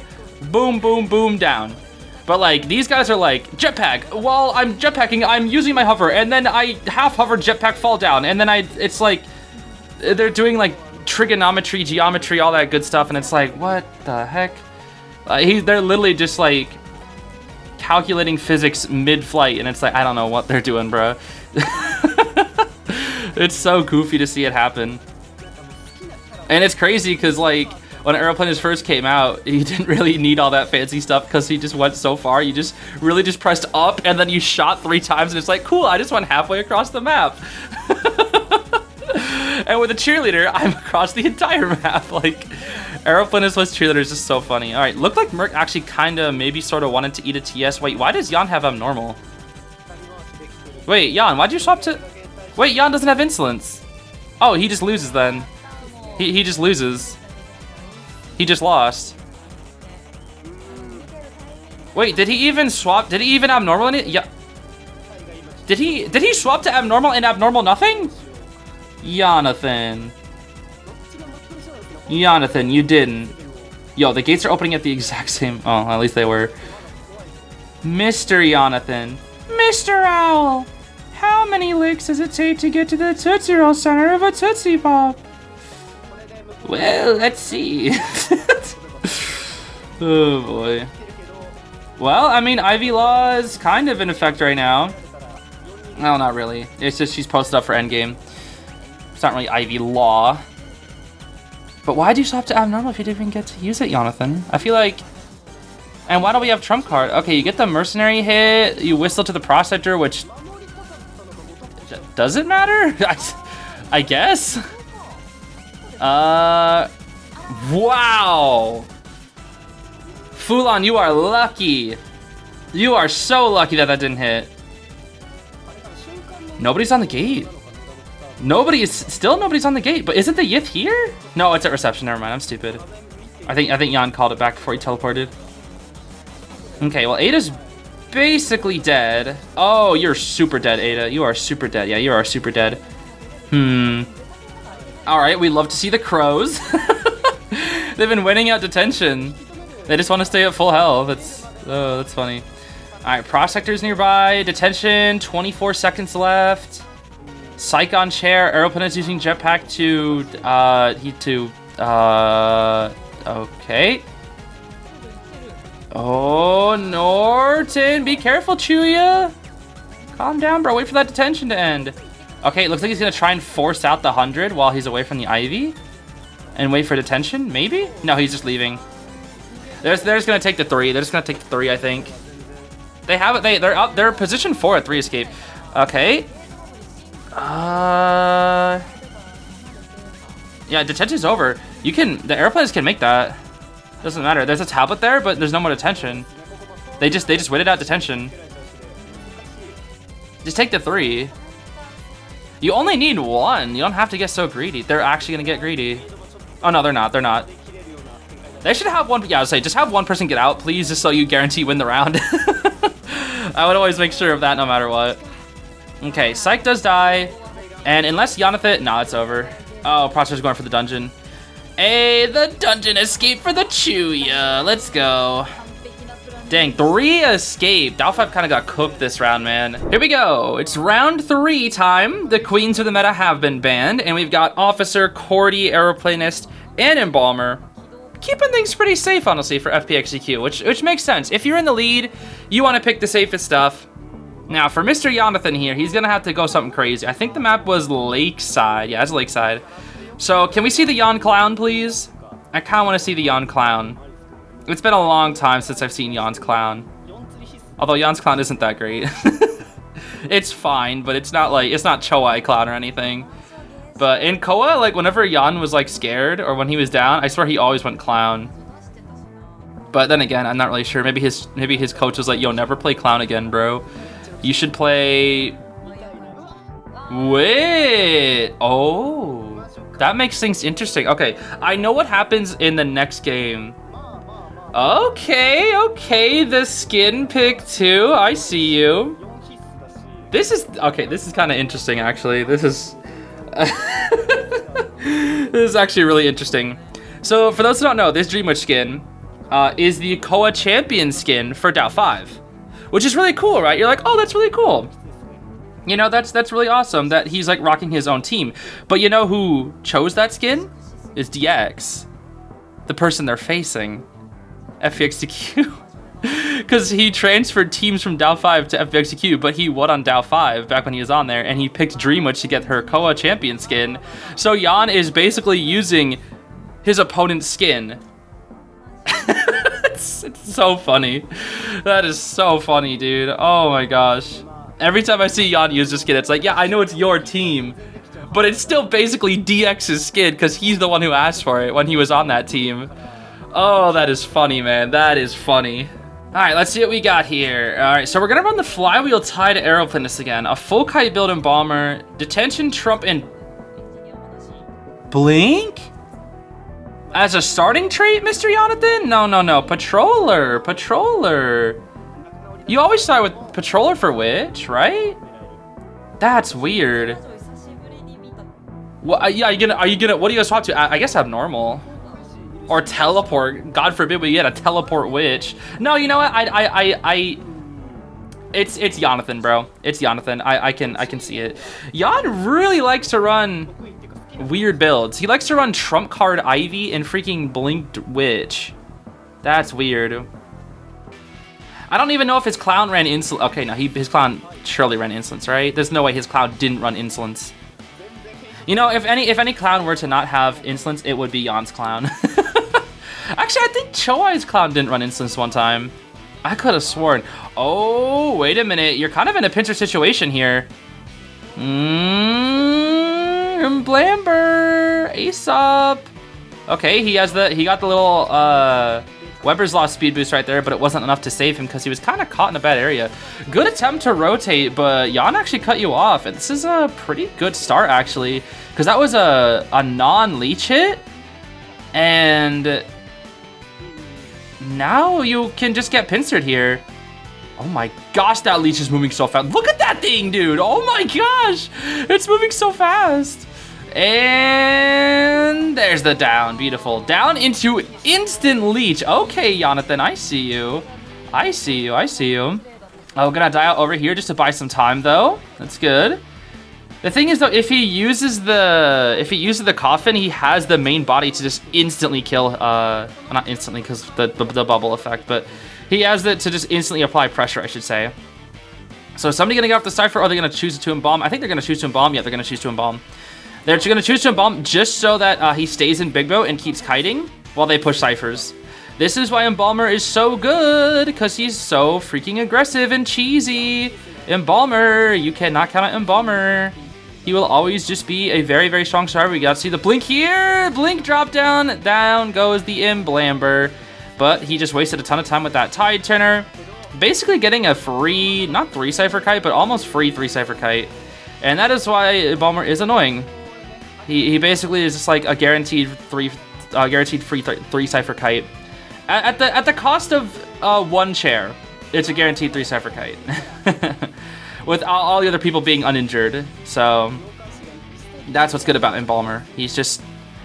S1: boom, boom, boom, down. But like these guys are like jetpack. While I'm jetpacking, I'm using my hover, and then I half hover jetpack fall down, and then it's like they're doing like trigonometry, geometry, all that good stuff, and it's like, what the heck? They're literally just like calculating physics mid-flight, and it's like, I don't know what they're doing, bro. It's so goofy to see it happen. And it's crazy because, like, when Aeroplaners first came out, he didn't really need all that fancy stuff because he just went so far. You just really just pressed up and then you shot 3 times and it's like, cool, I just went halfway across the map. And with a cheerleader, I'm across the entire map. Like, Aeroplaners plus cheerleader is just so funny. All right, looked like Merc actually kind of maybe sort of wanted to eat a TS. Wait, why does Jan have abnormal? Wait, Jan, why'd you swap to... Wait, Jan doesn't have insolence. Oh, he just loses then. He just loses. He just lost. Wait, did he even swap? Did he even abnormal in it? Yeah. Did he swap to abnormal and abnormal nothing? Jonathan. Jonathan, you didn't. Yo, the gates are opening at the exact same... Oh, at least they were. Mr. Jonathan. Mr. Owl. How many licks does it take to get to the Tootsie Roll center of a Tootsie Pop? Well, let's see. Oh boy. Well, I mean, Ivy Law is kind of in effect right now. No, not really. It's just she's posted up for endgame. It's not really Ivy Law. But why do you swap to abnormal if you didn't even get to use it, Jonathan? I feel like... And why don't we have trump card? Okay, you get the mercenary hit, you whistle to the Prosector, which... Does it matter? I guess? Wow! Fulon, you are lucky. You are so lucky that that didn't hit. Nobody's on the gate. Nobody's on the gate, but isn't the Yith here? No, it's at reception, never mind, I'm stupid. I think Jan called it back before he teleported. Okay, well, Ada's basically dead. Oh, you're super dead, Ada. You are super dead. Yeah, you are super dead. All right, we love to see the crows. They've been winning out detention. They just want to stay at full health. That's funny. All right, Prosector's nearby. Detention, 24 seconds left. Psych on chair. Aeroplanet's using jetpack okay. Oh, Norton, be careful, Chuya. Calm down, bro. Wait for that detention to end. Okay, it looks like he's gonna try and force out the 100 while he's away from the Ivy. And wait for detention, maybe? No, he's just leaving. They're just gonna take the 3. They're just gonna take the 3, I think. They have it. They're up. They're position 4 at 3 escape. Okay. Yeah, detention's over. You can. The airplanes can make that. Doesn't matter. There's a tablet there, but there's no more detention. They just waited out detention. Just take the 3. You only need 1. You don't have to get so greedy. They're actually gonna get greedy. Oh no, they're not. They're not. They should have one. Yeah, I would say just have one person get out, please, just so you guarantee win the round. I would always make sure of that no matter what. Okay, Psych does die, and unless Jonathan, no, it's over. Oh, Prosper's going for the dungeon. Hey, the dungeon escape for the Chuya. Let's go. Dang, 3 escape. Dow5 kind of got cooked this round, man. Here we go. It's round 3 time. The queens of the meta have been banned, and we've got Officer, Cordy, Aeroplanist, and Embalmer. Keeping things pretty safe, honestly, for FPX.ZQ, which makes sense. If you're in the lead, you want to pick the safest stuff. Now, for Mr. Jonathan here, he's going to have to go something crazy. I think the map was Lakeside. Yeah, it's Lakeside. So, can we see the Yon Clown, please? I kind of want to see the Yon Clown. It's been a long time since I've seen Jan's Clown. Although Jan's Clown isn't that great. It's fine, but it's not Choai Clown or anything. But in Koa, like, whenever Jan was, like, scared or when he was down, I swear he always went Clown. But then again, I'm not really sure. Maybe his coach was like, yo, never play Clown again, bro. You should play... Wait! Oh, that makes things interesting. Okay, I know what happens in the next game. Okay, the skin pick too. I see you. This is kind of interesting, actually. This is actually really interesting. So for those who don't know, this Dreamwitch skin is the Koa champion skin for Dow5, which is really cool, right? You're like, oh, that's really cool. You know, that's really awesome that he's like rocking his own team. But you know who chose that skin? Is DX, the person they're facing. FPX.ZQ. because he transferred teams from DUEL 5 to FPX.ZQ, but he won on DUEL 5 back when he was on there, and he picked Dreamwitch to get her Koa champion skin. So Jan is basically using his opponent's skin. It's so funny. That is so funny, dude. Oh my gosh. Every time I see Jan use this skin, it's like, yeah, I know it's your team, but it's still basically DX's skin because he's the one who asked for it when he was on that team. Oh, that is funny, man. That is funny. All right, let's see what we got here. All right, so we're gonna run the flywheel tied aeroplanist again. A full kite build and bomber, detention, trump, and blink as a starting trait, Mr. Jonathan? No. Patroller. You always start with patroller for witch, right? That's weird. Well, yeah, are you gonna? What do you guys swap to? I guess abnormal. Or teleport. God forbid we get a teleport witch. No, you know what? It's Jonathan, bro. It's Jonathan. I can see it. Jan really likes to run weird builds. He likes to run trump card Ivy and freaking blinked witch. That's weird. I don't even know if his clown ran insolence. Okay, no, his clown surely ran insolence, right? There's no way his clown didn't run insolence. You know, if any clown were to not have insolence, it would be Jan's clown. Actually, I think Choai's clown didn't run insolence one time. I could have sworn. Oh, wait a minute. You're kind of in a pincer situation here. Blamber. Ace up. Okay, he got the little Weber's Law speed boost right there, but it wasn't enough to save him because he was kind of caught in a bad area. Good attempt to rotate, but Jan actually cut you off. And this is a pretty good start, actually, because that was a non-leech hit. And now you can just get pincered here. Oh my gosh, that leech is moving so fast. Look at that thing, dude. Oh my gosh. It's moving so fast. And there's the down. Beautiful. Down into instant leech. Okay, Jonathan, I see you. I see you. Oh, gonna die out over here just to buy some time, though. That's good. The thing is, though, if he uses the coffin, he has the main body to just instantly kill. Not instantly, because the bubble effect, but he has it to just instantly apply pressure, I should say. So is somebody gonna get off the Cypher, or are they gonna choose to embalm? I think they're gonna choose to embalm. Yeah, they're gonna choose to embalm. They're gonna choose to embalm just so that he stays in Big Boat and keeps kiting while they push Cyphers. This is why Embalmer is so good, because he's so freaking aggressive and cheesy. Embalmer, you cannot count out Embalmer. He will always just be a very, very strong starter. We got to see the blink here. Blink drop down. Down goes the Emblamber. But he just wasted a ton of time with that Tide Turner. Basically getting a free, not 3 Cypher Kite, but almost free 3 Cypher Kite. And that is why Embalmer is annoying. He basically is just like a guaranteed free 3 Cypher Kite. At the cost of 1 chair, it's a guaranteed 3 Cypher Kite. With all the other people being uninjured. So that's what's good about Embalmer. He's just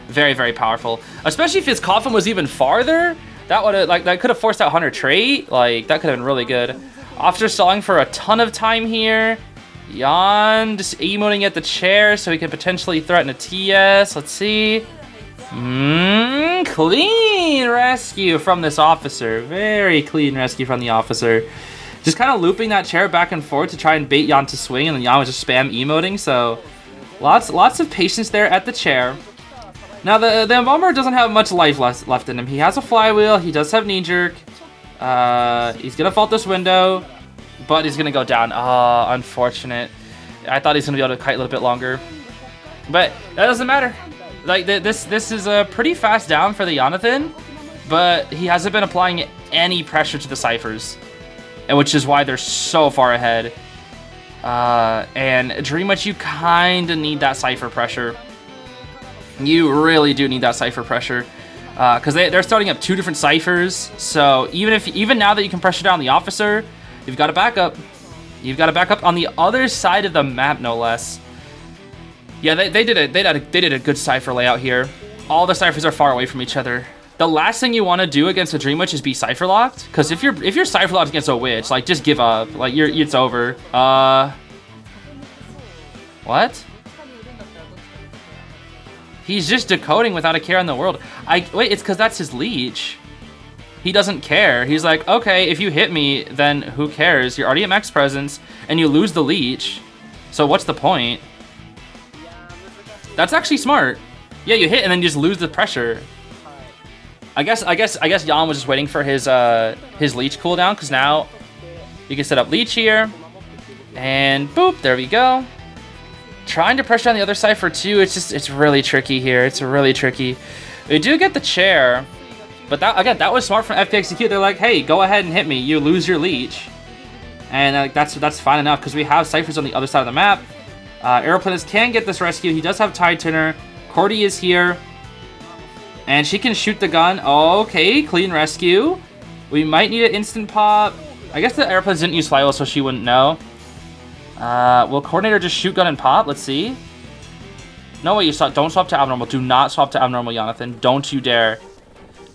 S1: very, very powerful. Especially if his coffin was even farther. That could have forced out Hunter trait. Like, that could have been really good. After stalling for a ton of time here, Jan just emoting at the chair so he can potentially threaten a TS. Let's see. Clean rescue from this officer. Very clean rescue from the officer. Just kind of looping that chair back and forth to try and bait Jan to swing, and then Jan was just spam emoting, so lots of patience there at the chair. Now, the Embalmer doesn't have much life left in him. He has a flywheel, he does have knee jerk. He's going to fault this window, but he's going to go down. Unfortunate. I thought he's going to be able to kite a little bit longer. But that doesn't matter. Like, this is a pretty fast down for the Jonathan, but he hasn't been applying any pressure to the Cyphers. And which is why they're so far ahead. And Dreamwitch, you kind of need that Cypher pressure. You really do need that Cypher pressure. Because they're starting up 2 different Cyphers. So even now that you can pressure down the officer, you've got to back up. You've got to back up on the other side of the map, no less. Yeah, they did a good Cypher layout here. All the Cyphers are far away from each other. The last thing you want to do against a Dream Witch is be Cypher locked, because if you're Cypher locked against a witch, like, just give up. Like, it's over. What? He's just decoding without a care in the world. Wait, it's because that's his leech. he doesn't care. He's like, okay, if you hit me, then who cares? You're already at max presence, and you lose the leech. So what's the point? That's actually smart. Yeah, you hit and then you just lose the pressure. I guess Jan was just waiting for his leech cooldown, because now you can set up leech here, and boop, there we go. Trying to pressure on the other side for 2, it's really tricky here. It's really tricky. We do get the chair, but that was smart from FPX.ZQ. They're like, hey, go ahead and hit me. You lose your leech, and that's fine enough, because we have ciphers on the other side of the map. Aeroplanist can get this rescue. He does have Tide Turner. Cordy is here, and she can shoot the gun. Okay, clean rescue. We might need an instant pop. I guess the Aeroplanist didn't use flywheel, so she wouldn't know. Will Coordinator just shoot gun and pop? Let's see. No way, don't swap to abnormal. Do not swap to abnormal, Jonathan. Don't you dare.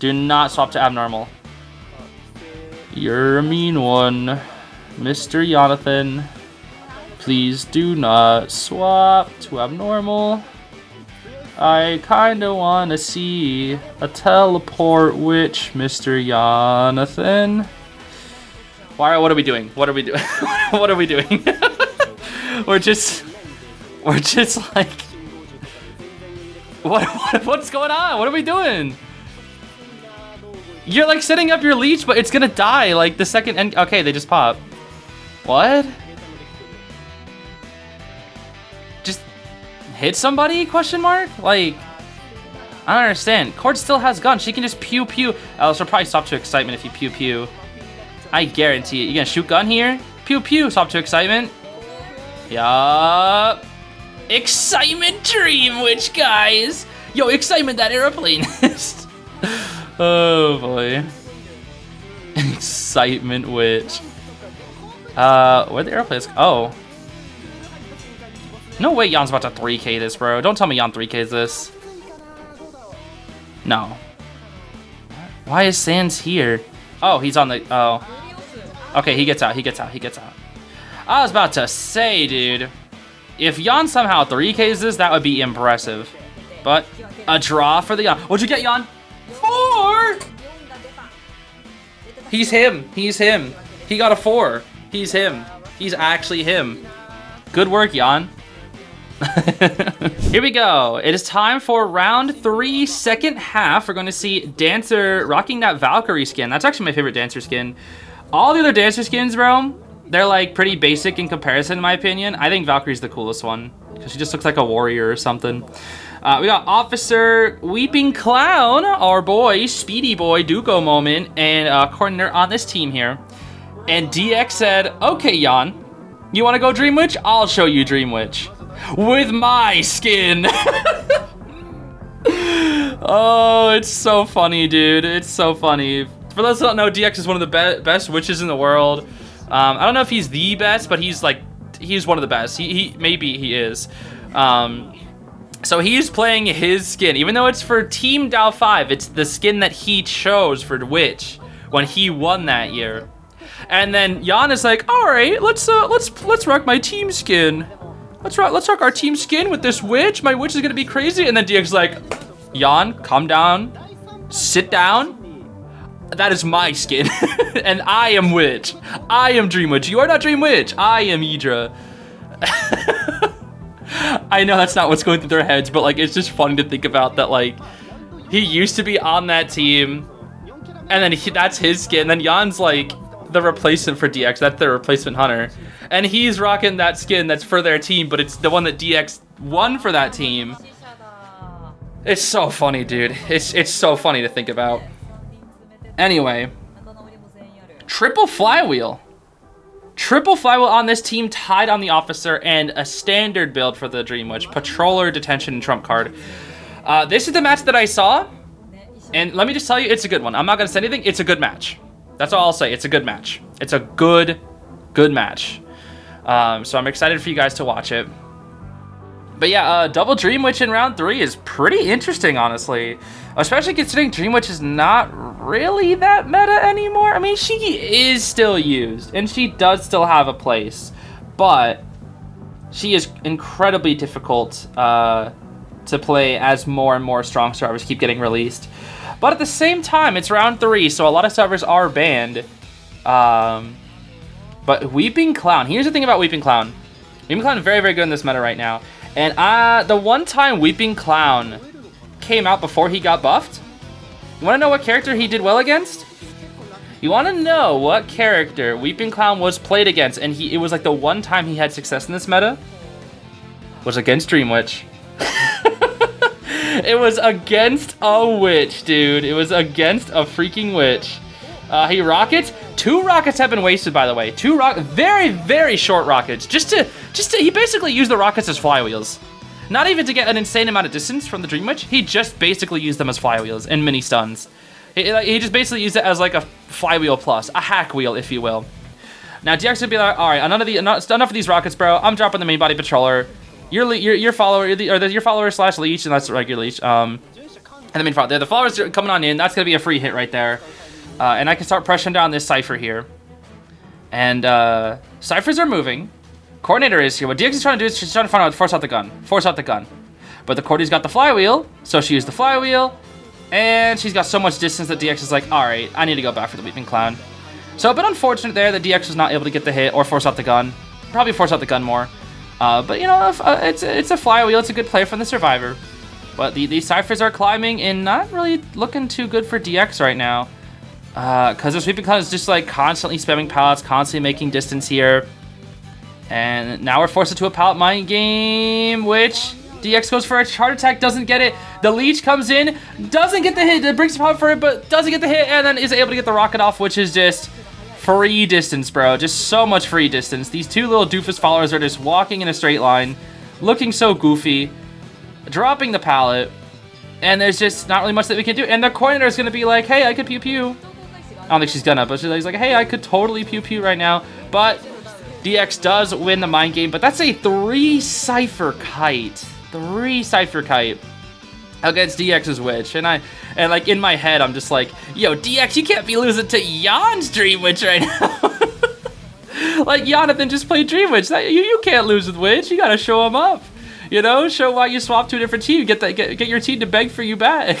S1: Do not swap to abnormal. You're a mean one, Mr. Jonathan. Please do not swap to abnormal. I kinda wanna see a teleport witch, Mr. Jonathan. What are we doing? What are we doing? What are we doing? We're just like, what's going on? What are we doing? You're like setting up your leech, but it's gonna die like the second end. Okay, they just pop. What? Just hit somebody? Question mark? Like, I don't understand. Cord still has gun. She can just pew pew. Oh, she'll probably stop to excitement if you pew pew. I guarantee it. You gonna shoot gun here? Pew pew. Stop to excitement. Yup. Excitement Dream Witch, guys. Yo, excitement that airplanist. Oh boy. Excitement Witch. Where'd the airplanes go? Oh. No way Jan's about to 3K this, bro. Don't tell me Jan 3Ks this. No. Why is Sands here? Oh, he's on the... Oh. Okay, he gets out. He gets out. He gets out. I was about to say, dude. If Jan somehow 3Ks this, that would be impressive. But a draw for the Jan. What'd you get, Jan? 4! He's him. He's him. He got a 4. He's him. He's actually him. Good work, Jan. Here we go. It is time for round 3, second half. We're going to see Dancer rocking that Valkyrie skin. That's actually my favorite Dancer skin. All the other Dancer skins, bro, they're like pretty basic in comparison, in my opinion. I think Valkyrie's the coolest one because she just looks like a warrior or something. We got Officer, Weeping Clown, our boy, Speedy Boy, Duco Moment, and Coordinator on this team here. And DX said, okay, Jan, you want to go Dream Witch? I'll show you Dream Witch. With my skin. Oh, it's so funny, dude. It's so funny. For those who don't know, DX is one of the best witches in the world. I don't know if he's the best, but he's one of the best. Maybe he is. So he's playing his skin, even though it's for Team Dow 5. It's the skin that he chose for Witch when he won that year. And then Jan is like, all right, let's rock my team skin. Let's rock our team skin with this witch. My witch is gonna be crazy. And then DX is like, Jan, calm down, sit down. That is my skin, and I am Witch. I am Dream Witch. You are not Dream Witch. I am Idra. I know that's not what's going through their heads, but like it's just funny to think about that. Like he used to be on that team, and then that's his skin. Then Jan's like the replacement for DX. That's the replacement hunter. And he's rocking that skin that's for their team, but it's the one that DX won for that team. It's so funny, dude. It's so funny to think about. Anyway, triple flywheel. Triple flywheel on this team, tied on the Officer, and a standard build for the Dream Witch. Patroller, Detention, and Trump card. This is the match that I saw, and let me just tell you, it's a good one. I'm not going to say anything. It's a good match. That's all I'll say. It's a good match. It's a good match. So I'm excited for you guys to watch it. But yeah, double Dream Witch in round 3 is pretty interesting, honestly. Especially considering Dream Witch is not really that meta anymore. I mean, she is still used, and she does still have a place. But she is incredibly difficult to play as more and more strong servers keep getting released. But at the same time, it's round 3, so a lot of servers are banned. But Weeping Clown, here's the thing about Weeping Clown. Weeping Clown is very, very good in this meta right now. And the one time Weeping Clown came out before he got buffed, you want to know what character he did well against? You want to know what character Weeping Clown was played against, and it was like the one time he had success in this meta, was against Dream Witch. It was against a witch, dude. It was against a freaking witch. He rockets. 2 rockets have been wasted, by the way. 2 very, very short rockets. He basically used the rockets as flywheels. Not even to get an insane amount of distance from the Dream Witch. He just basically used them as flywheels and mini stuns. He just basically used it as like a flywheel plus, a hack wheel, if you will. Now DX would be like, all right, enough of these rockets, bro. I'm dropping the main body patroller. Your follower, your follower / leech, and that's the regular leech. And the main follower. The followers are coming on in. That's gonna be a free hit right there. And I can start pressuring down this Cypher here. And Cyphers are moving. Coordinator is here. What DX is trying to do is she's trying to force out the gun. Force out the gun. But the Cordy's got the flywheel, so she used the flywheel. And she's got so much distance that DX is like, alright, I need to go back for the Weeping Clown. So a bit unfortunate there that DX was not able to get the hit or force out the gun. Probably force out the gun more. But you know, it's a flywheel. It's a good play from the Survivor. But these Cyphers are climbing and not really looking too good for DX right now. Because this Weeping Clown is just like constantly spamming pallets, constantly making distance here. And now we're forced into a pallet mine game, which DX goes for a heart attack, doesn't get it. The leech comes in, doesn't get the hit. It brings the pallet for it, but doesn't get the hit, and then is able to get the rocket off, which is just free distance, bro. Just so much free distance. These 2 little doofus followers are just walking in a straight line, looking so goofy, dropping the pallet, and there's just not really much that we can do. And the coordinator is going to be like, hey, I could pew pew. I don't think she's gonna, but she's like, hey, I could totally pew pew right now. But DX does win the mind game, but that's a 3 Cypher kite. 3 Cypher kite against DX's Witch. And like in my head, I'm just like, yo, DX, you can't be losing to Jan's Dream Witch right now. Like, Jonathan just played Dream Witch. You can't lose with Witch. You gotta show him up. You know, show why you swapped to a different team. Get your team to beg for you back.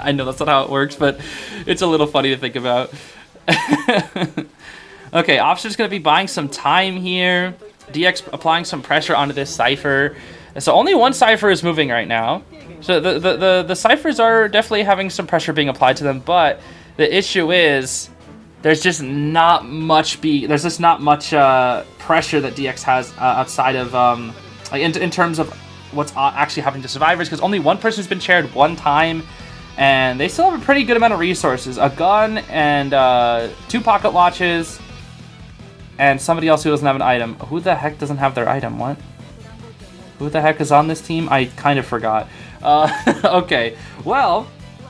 S1: I know that's not how it works, but it's a little funny to think about. Okay, Officer's going to be buying some time here. DX applying some pressure onto this Cypher. So only 1 Cypher is moving right now. So the Cyphers are definitely having some pressure being applied to them, but the issue is there's just not much pressure that DX has outside of like in terms of what's actually happening to survivors, because only 1 person's been shared 1 time. And they still have a pretty good amount of resources. A gun and 2 pocket watches. And somebody else who doesn't have an item. Who the heck doesn't have their item? What? Who the heck is on this team? I kind of forgot. Okay. Well,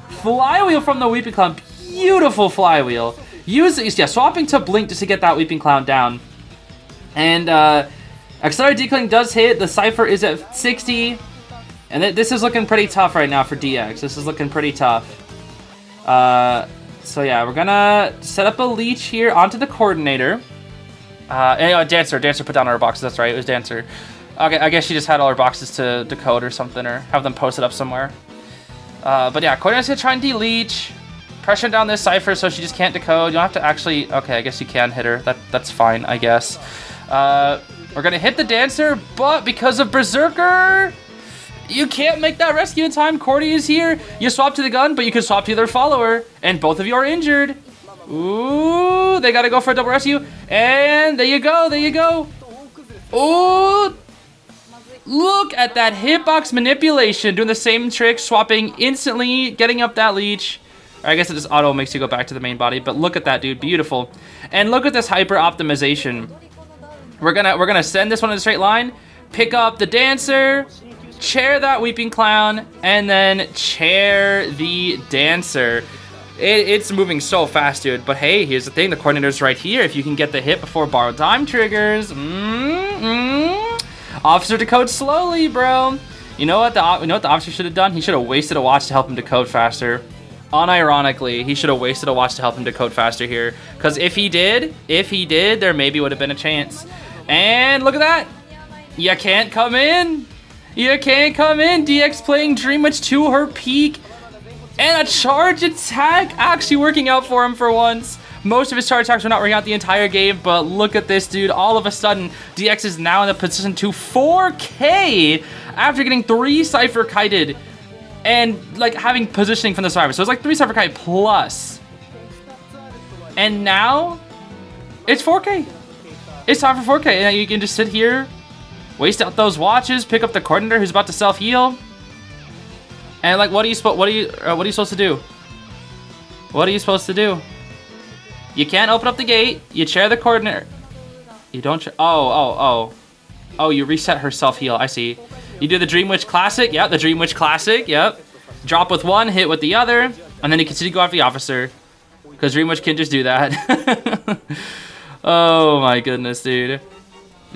S1: flywheel from the Weeping Clown. Beautiful flywheel. Swapping to Blink just to get that Weeping Clown down. And accelerated decoupling does hit. The Cypher is at 60. And this is looking pretty tough right now for DX. This is looking pretty tough. So yeah, we're gonna set up a leech here onto the coordinator. Dancer put down our boxes. That's right, it was Dancer. Okay, I guess she just had all her boxes to decode or something, or have them posted up somewhere. But yeah, coordinator's gonna try and de-leech. Pressure down this Cypher so she just can't decode. You don't have to actually... Okay, I guess you can hit her. That's fine, I guess. We're gonna hit the Dancer, but because of Berserker... You can't make that rescue in time. Cordy is here. You swap to the gun, but you can swap to their follower. And both of you are injured. Ooh, they gotta go for a double rescue. And there you go, there you go. Ooh, look at that hitbox manipulation. Doing the same trick, swapping instantly, getting up that leech. Or I guess it just auto makes you go back to the main body. But look at that, dude, beautiful. And look at this hyper optimization. We're gonna send this one in a straight line. Pick up the Dancer. Chair that Weeping Clown, and then chair the Dancer. It's moving so fast, dude. But hey, here's the thing. The coordinator's right here. If you can get the hit before borrowed time triggers. Officer decode slowly, bro. You know what the officer should have done? He should have wasted a watch to help him decode faster. Unironically, he should have wasted a watch to help him decode faster here. Because if he did, there maybe would have been a chance. And look at that. You can't come in. You can't come in. DX playing Dream Witch to her peak. And a charge attack actually working out for him for once. Most of his charge attacks were not working out the entire game, but look at this, dude. All of a sudden, DX is now in the position to 4K after getting 3 Cypher Kited and like having positioning from the survivor. So it's like 3 Cypher Kite plus. And now it's 4K. It's time for 4K. And you can just sit here, waste out those watches, pick up the coordinator who's about to self-heal. And like, what are you supposed to do? What are you supposed to do? You can't open up the gate. You chair the coordinator. You don't. Oh, you reset her self-heal. I see. You do the Dream Witch Classic. Yep, the Dream Witch Classic. Yep. Drop with one, hit with the other, and then you continue to go after the officer. Because Dream Witch can just do that. Oh my goodness, dude.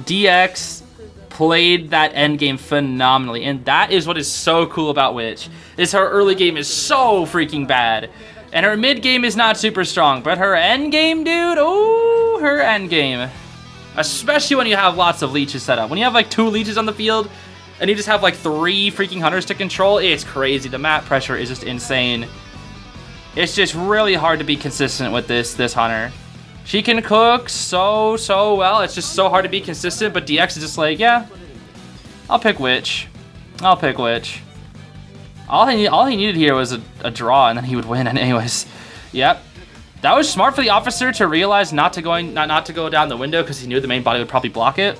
S1: DX played that end game phenomenally, and that is what is so cool about Witch. Is her early game is so freaking bad. And her mid game is not super strong, but her end game, dude, oh, her end game. Especially when you have lots of leeches set up. When you have like 2 leeches on the field, and you just have like 3 freaking hunters to control, it's crazy. The map pressure is just insane. It's just really hard to be consistent with this hunter. She can cook so well. It's just so hard to be consistent, but DX is just like, yeah, I'll pick Witch. I'll pick Witch. All he needed here was a draw, and then he would win. And anyways, yep, that was smart for the officer to realize not to go down the window because he knew the main body would probably block it.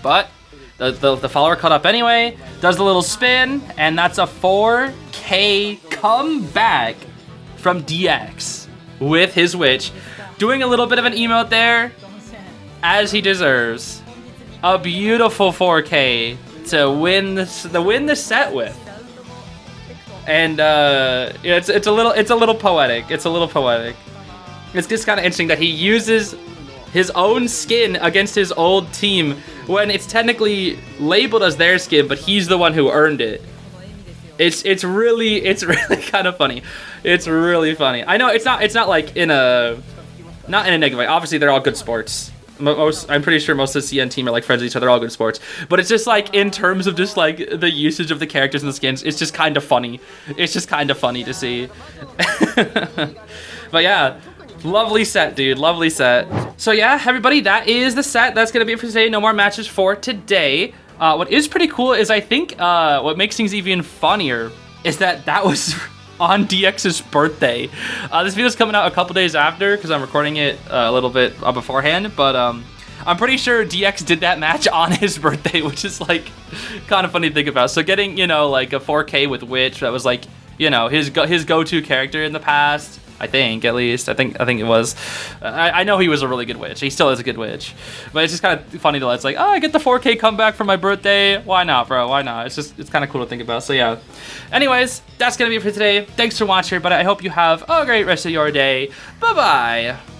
S1: But the follower caught up anyway. Does the little spin, and that's a 4K comeback from DX with his Witch, doing a little bit of an emote there, as he deserves. A beautiful 4K to win the set with. And it's a little poetic. It's a little poetic. It's just kind of interesting that he uses his own skin against his old team when it's technically labeled as their skin, but he's the one who earned it. It's really kind of funny. It's really funny. I know it's not like not in a negative way. Obviously, they're all good sports. I'm pretty sure most of the CN team are like friends with each other, all good sports. But it's just like in terms of just like the usage of the characters and the skins, it's just kind of funny. It's just kind of funny to see. But yeah, lovely set, dude. Lovely set. So yeah, everybody, that is the set. That's gonna be it for today. No more matches for today. What is pretty cool is I think what makes things even funnier is that was on DX's birthday. This video's coming out a couple days after because I'm recording it a little bit beforehand, but I'm pretty sure DX did that match on his birthday, which is like kind of funny to think about. So getting, you know, like a 4K with Witch, that was like, you know, his go-to character in the past. I think, at least. I think it was. I know he was a really good Witch. He still is a good Witch. But it's just kind of funny to, it's like, oh, I get the 4K comeback for my birthday. Why not, bro? Why not? It's kind of cool to think about. So, yeah. Anyways, that's going to be it for today. Thanks for watching, everybody. I hope you have a great rest of your day. Bye-bye.